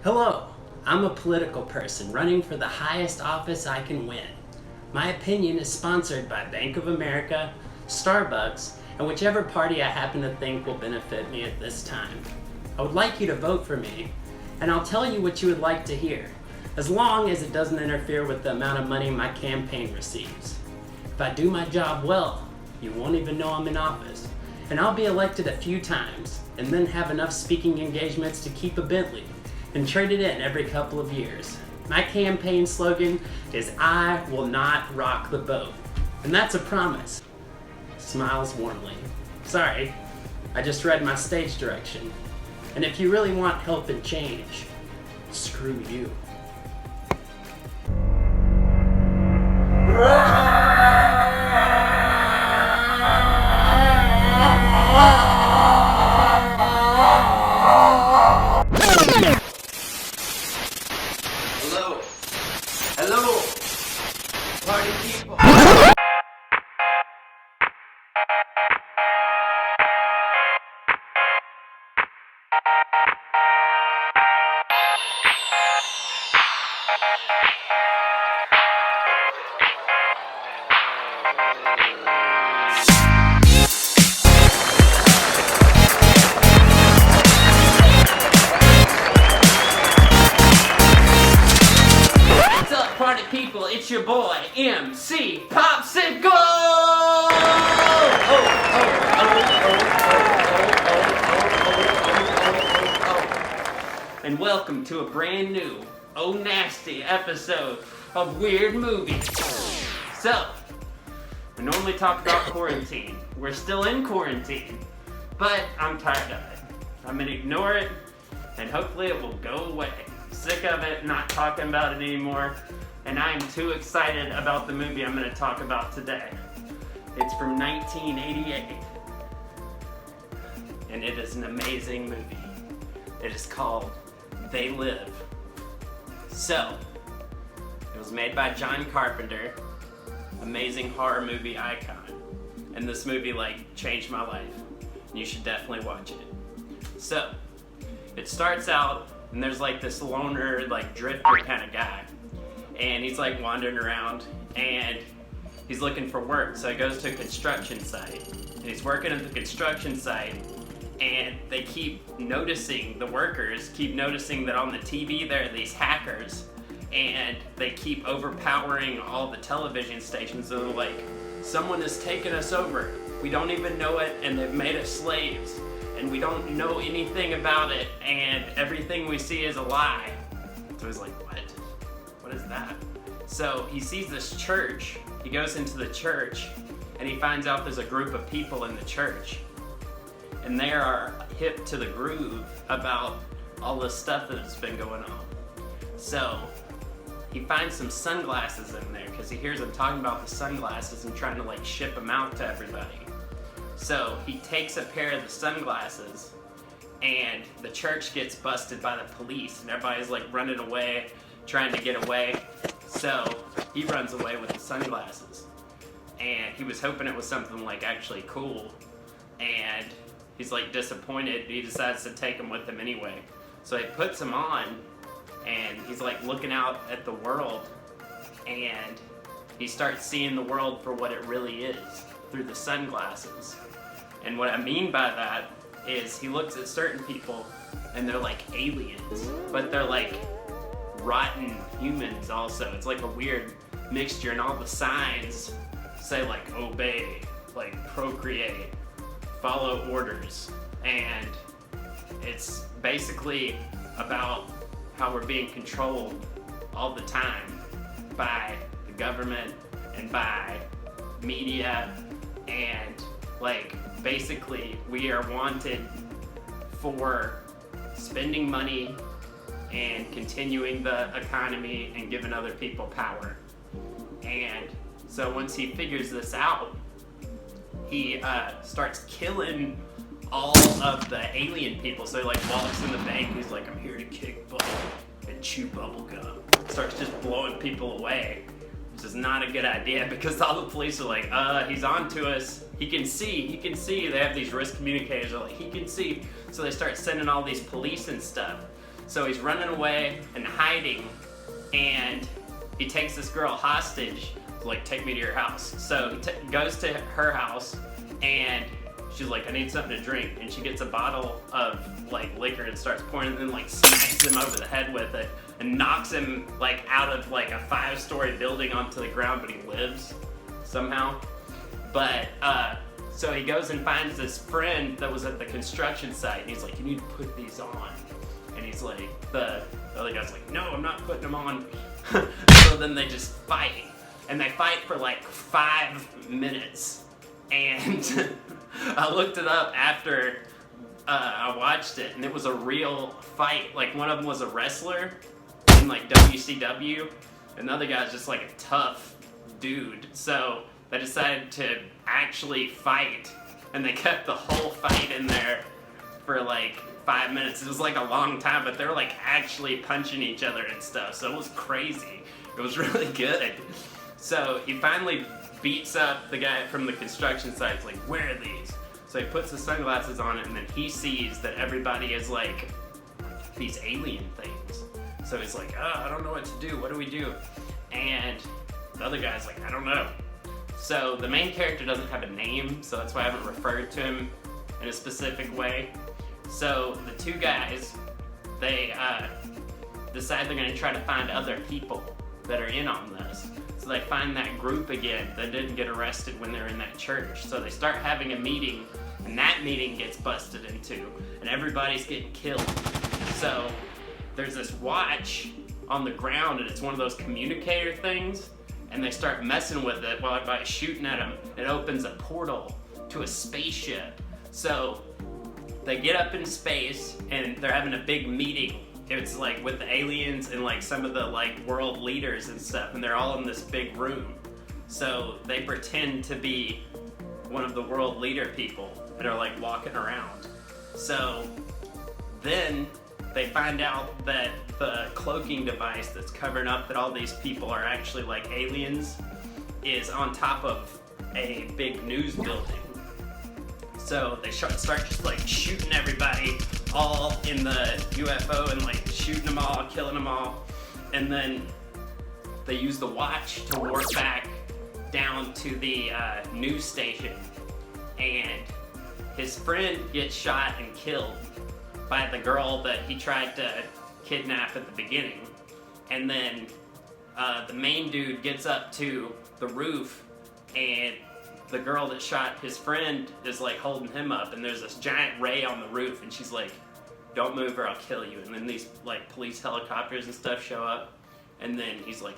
Hello, I'm a political person running for the highest office I can win. My opinion is sponsored by Bank of America, Starbucks, and whichever party I happen to think will benefit me at this time. I would like you to vote for me, and I'll tell you what you would like to hear, as long as it doesn't interfere with the amount of money my campaign receives. If I do my job well, you won't even know I'm in office, and I'll be elected a few times, and then have enough speaking engagements to keep a Bentley, and trade it in every couple of years. My campaign slogan is "I will not rock the boat," and that's a promise. Smiles warmly. Sorry, I just read my stage direction. And if you really want help and change, screw you. Hello, party people. What's up, party people? It's your boy, MC Popsicle! And welcome to a brand new, oh nasty episode of Weird Movies. So, we normally talk about quarantine. We're still in quarantine, but I'm tired of it. I'm gonna ignore it, and hopefully it will go away. I'm sick of it, not talking about it anymore, and I am too excited about the movie I'm gonna talk about today. It's from 1988, and it is an amazing movie. It is called They Live. So, it was made by John Carpenter, amazing horror movie icon. And this movie changed my life. And you should definitely watch it. So, it starts out and there's this loner, drifter kind of guy. And he's wandering around and he's looking for work. So he goes to a construction site. And he's working at the construction site. And they keep noticing, the workers keep noticing that on the TV there are these hackers, and they keep overpowering all the television stations. And they're like, someone has taken us over. We don't even know it, and they've made us slaves. And we don't know anything about it, and everything we see is a lie. So he's like, what? What is that? So he sees this church. He goes into the church, and he finds out there's a group of people in the church. And they are hip to the groove about all the stuff that's been going on. So he finds some sunglasses in there because he hears them talking about the sunglasses and trying to ship them out to everybody. So he takes a pair of the sunglasses, and the church gets busted by the police, and everybody's running away, trying to get away. So he runs away with the sunglasses, and he was hoping it was something actually cool, and he's disappointed. He decides to take them with him anyway. So he puts them on, and he's looking out at the world, and he starts seeing the world for what it really is through the sunglasses. And what I mean by that is he looks at certain people and they're like aliens, but they're rotten humans also. It's a weird mixture, and all the signs say obey, procreate, follow orders, and it's basically about how we're being controlled all the time by the government and by media, and basically we are wanted for spending money and continuing the economy and giving other people power. And so once he figures this out, he starts killing all of the alien people. So he walks in the bank, he's like, I'm here to kick butt and chew bubblegum. Starts just blowing people away, which is not a good idea because all the police are like, he's on to us. He can see. They have these risk communicators. They're like, he can see. So they start sending all these police and stuff. So he's running away and hiding, and he takes this girl hostage, like, take me to your house. So he goes to her house, and she's like, I need something to drink. And she gets a bottle of, like, liquor and starts pouring it and, like, smacks him over the head with it and knocks him, like, out of, like, a 5-story building onto the ground, but he lives somehow. But, so he goes and finds this friend that was at the construction site, and he's like, you need to put these on. And he's like, the other guy's like, no, I'm not putting them on. So then they just fight. And they fight for like 5 minutes. And I looked it up after I watched it, and it was a real fight. Like, one of them was a wrestler in like WCW, and the other guy's just like a tough dude. So they decided to actually fight, and they kept the whole fight in there for like 5 minutes. It was like a long time, but they were like actually punching each other and stuff, so it was crazy. It was really good. So he finally beats up the guy from the construction site. He's like, where are these? So he puts the sunglasses on it, and then he sees that everybody is like these alien things. So he's like, oh, I don't know what to do. What do we do? And the other guy's like, I don't know. So the main character doesn't have a name, so that's why I haven't referred to him in a specific way. So the two guys, they decide they're going to try to find other people that are in on this. So they find that group again that didn't get arrested when they were in that church. So they start having a meeting, and that meeting gets busted into, and everybody's getting killed. So there's this watch on the ground, and it's one of those communicator things, and they start messing with it while everybody's shooting at them. It opens a portal to a spaceship. So they get up in space, and they're having a big meeting. It's like with the aliens and like some of the like world leaders and stuff, and they're all in this big room. So they pretend to be one of the world leader people that are like walking around. So then they find out that the cloaking device that's covering up that all these people are actually like aliens is on top of a big news building. So they start just like shooting everybody all in the UFO and like shooting them all, killing them all. And then they use the watch to warp back down to the news station. And his friend gets shot and killed by the girl that he tried to kidnap at the beginning. And then the main dude gets up to the roof, and the girl that shot his friend is like holding him up, and there's this giant ray on the roof, and she's like, don't move or I'll kill you. And then these like police helicopters and stuff show up, and then he's like,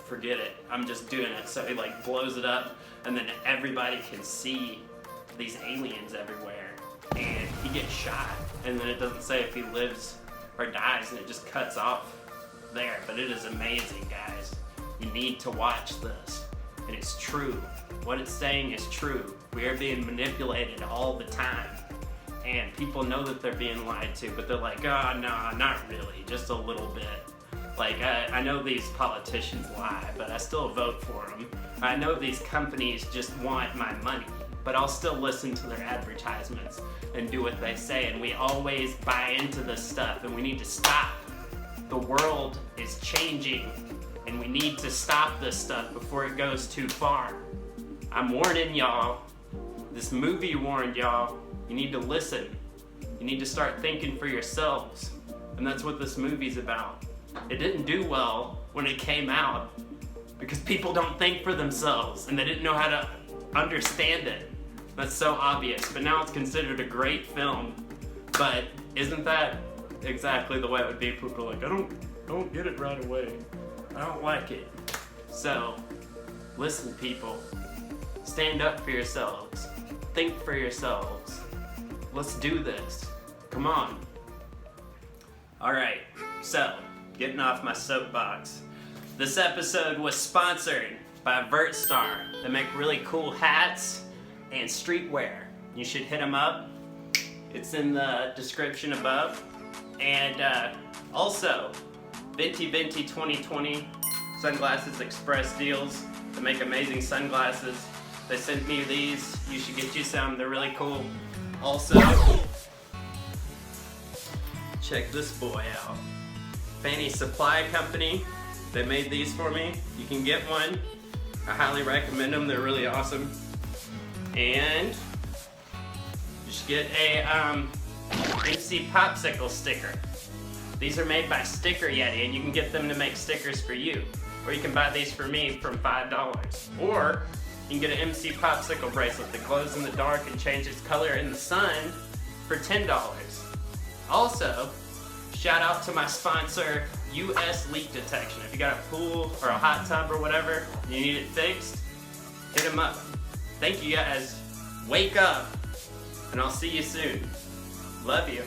forget it, I'm just doing it. So he like blows it up, and then everybody can see these aliens everywhere, and he gets shot, and then it doesn't say if he lives or dies, and it just cuts off there. But it is amazing, guys. You need to watch this, and it's true. What it's saying is true. We are being manipulated all the time, and people know that they're being lied to, but they're like, oh no, not really, just a little bit. Like, I know these politicians lie, but I still vote for them. I know these companies just want my money, but I'll still listen to their advertisements and do what they say, and we always buy into this stuff, and we need to stop. The world is changing, and we need to stop this stuff before it goes too far. I'm warning y'all. This movie warned y'all. You need to listen. You need to start thinking for yourselves, and that's what this movie's about. It didn't do well when it came out because people don't think for themselves, and they didn't know how to understand it. That's so obvious, but now it's considered a great film. But isn't that exactly the way it would be? People are like, I don't get it right away. I don't like it. So, listen, people. Stand up for yourselves. Think for yourselves. Let's do this. Come on. Alright, so, getting off my soapbox. This episode was sponsored by VertStar. They make really cool hats and streetwear. You should hit them up. It's in the description above. And also, Venti 2020 Sunglasses Express deals. They make amazing sunglasses. They sent me these. You should get you some. They're really cool. Also, check this boy out. Fanny Supply Company. They made these for me. You can get one. I highly recommend them. They're really awesome. And just get a MC Popsicle sticker. These are made by Sticker Yeti, and you can get them to make stickers for you. Or you can buy these for me from $5. Or you can get an MC Popsicle bracelet that glows in the dark and changes color in the sun for $10. Also, shout out to my sponsor, US Leak Detection. If you got a pool or a hot tub or whatever, and you need it fixed, hit them up. Thank you guys. Wake up, and I'll see you soon. Love you.